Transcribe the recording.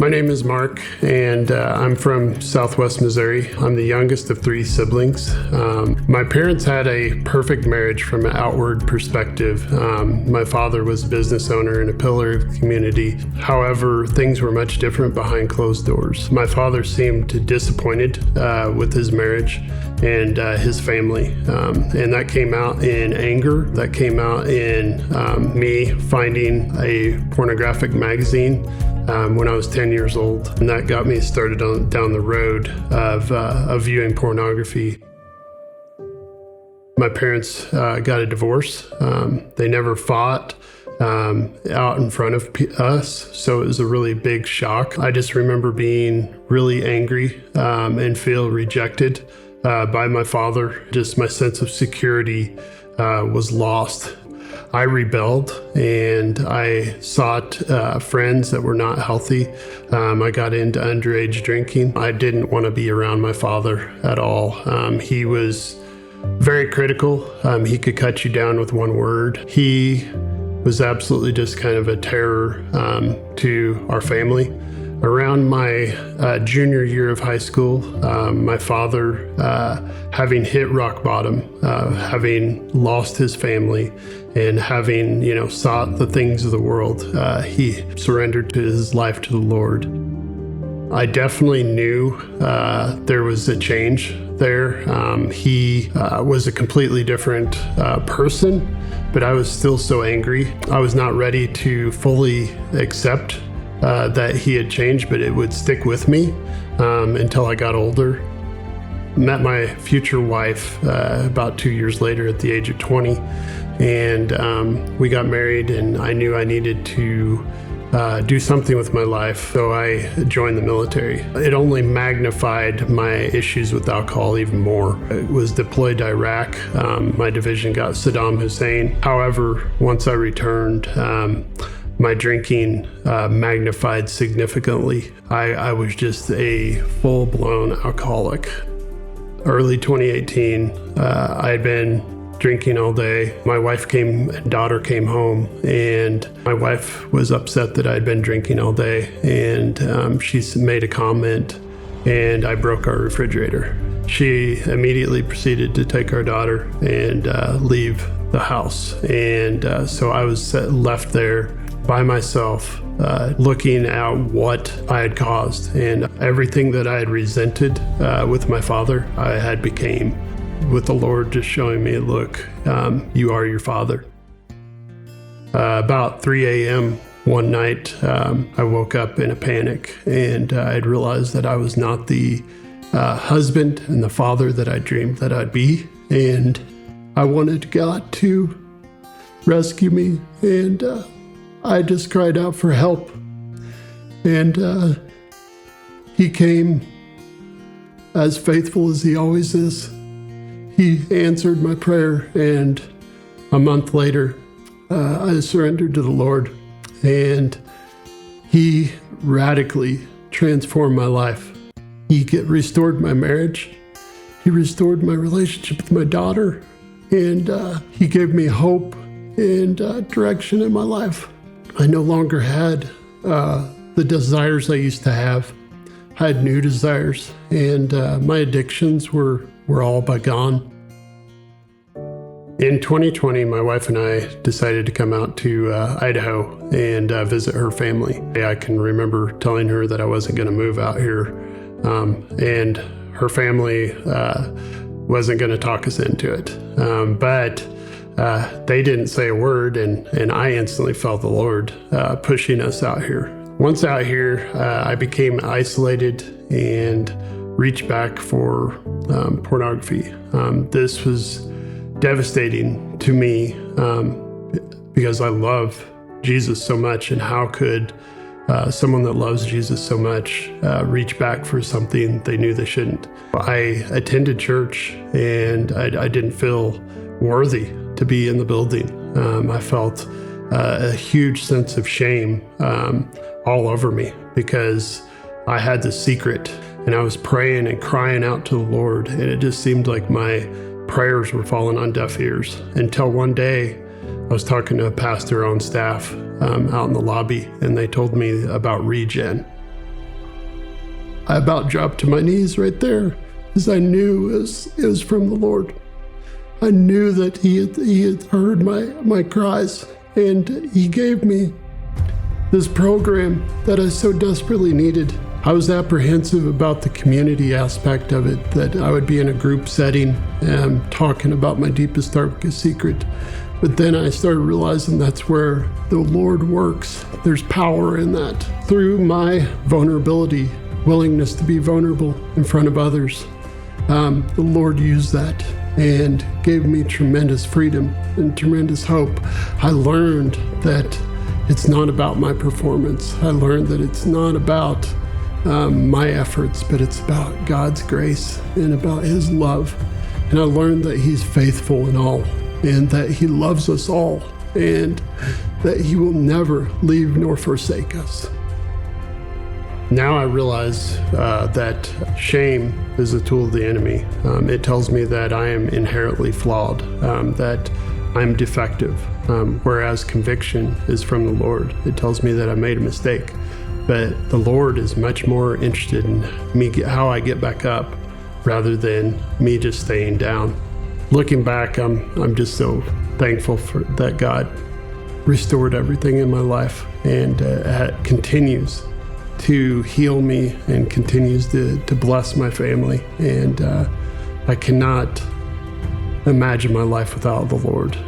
My name is Mark, and I'm from Southwest Missouri. I'm the youngest of three siblings. My parents had a perfect marriage from an outward perspective. My father was a business owner and a pillar of the community. However, things were much different behind closed doors. My father seemed disappointed with his marriage and his family. And that came out in anger. That came out in me finding a pornographic magazine when I was 10 years old. And that got me started down the road of viewing pornography. My parents got a divorce. They never fought out in front of us, so it was a really big shock. I just remember being really angry and feel rejected by my father. Just my sense of security was lost. I rebelled and I sought friends that were not healthy. I got into underage drinking. I didn't want to be around my father at all. He was very critical. He could cut you down with one word. He was absolutely just kind of a terror to our family. Around my junior year of high school, my father, having hit rock bottom, having lost his family, and having, sought the things of the world, he surrendered his life to the Lord. I definitely knew there was a change there. He was a completely different person, but I was still so angry. I was not ready to fully accept that he had changed, but it would stick with me until I got older. Met my future wife about 2 years later at the age of 20, and we got married, and I knew I needed to do something with my life, so I joined the military. It only magnified my issues with alcohol even more. I was deployed to Iraq. My division got Saddam Hussein. However, once I returned, my drinking magnified significantly. I was just a full-blown alcoholic. Early 2018, I had been drinking all day. My daughter came home, and my wife was upset that I'd been drinking all day, and she made a comment, and I broke our refrigerator. She immediately proceeded to take our daughter and leave the house, and so I was left there by myself, looking at what I had caused, and everything that I had resented with my father, I had became with the Lord just showing me, look, you are your father. About 3 a.m. one night, I woke up in a panic, and I'd realized that I was not the husband and the father that I dreamed that I'd be, and I wanted God to rescue me, and I just cried out for help, and he came as faithful as he always is. He answered my prayer, and a month later, I surrendered to the Lord, and he radically transformed my life. He restored my marriage. He restored my relationship with my daughter, and he gave me hope and direction in my life. I no longer had the desires I used to have. I had new desires, and my addictions were all but gone. In 2020, my wife and I decided to come out to Idaho and visit her family. I can remember telling her that I wasn't going to move out here, and her family wasn't going to talk us into it. But they didn't say a word, and I instantly felt the Lord pushing us out here. Once out here, I became isolated and reached back for pornography. This was devastating to me because I love Jesus so much, and how could someone that loves Jesus so much reach back for something they knew they shouldn't? I attended church, and I didn't feel worthy to be in the building. I felt a huge sense of shame all over me because I had this secret, and I was praying and crying out to the Lord, and it just seemed like my prayers were falling on deaf ears, until one day I was talking to a pastor on staff out in the lobby, and they told me about regen. I about dropped to my knees right there, as I knew it was from the Lord. I knew that he had heard my cries, and he gave me this program that I so desperately needed. I was apprehensive about the community aspect of it, that I would be in a group setting talking about my deepest, darkest secret. But then I started realizing that's where the Lord works. There's power in that. Through my vulnerability, willingness to be vulnerable in front of others, the Lord used that and gave me tremendous freedom and tremendous hope. I learned that it's not about my performance. I learned that it's not about my efforts, but it's about God's grace and about His love. And I learned that He's faithful in all, and that He loves us all, and that He will never leave nor forsake us. Now I realize that shame is a tool of the enemy. It tells me that I am inherently flawed, that I'm defective, whereas conviction is from the Lord. It tells me that I made a mistake. But the Lord is much more interested in how I get back up rather than me just staying down. Looking back, I'm just so thankful that God restored everything in my life and continues to heal me and continues to bless my family. And I cannot imagine my life without the Lord.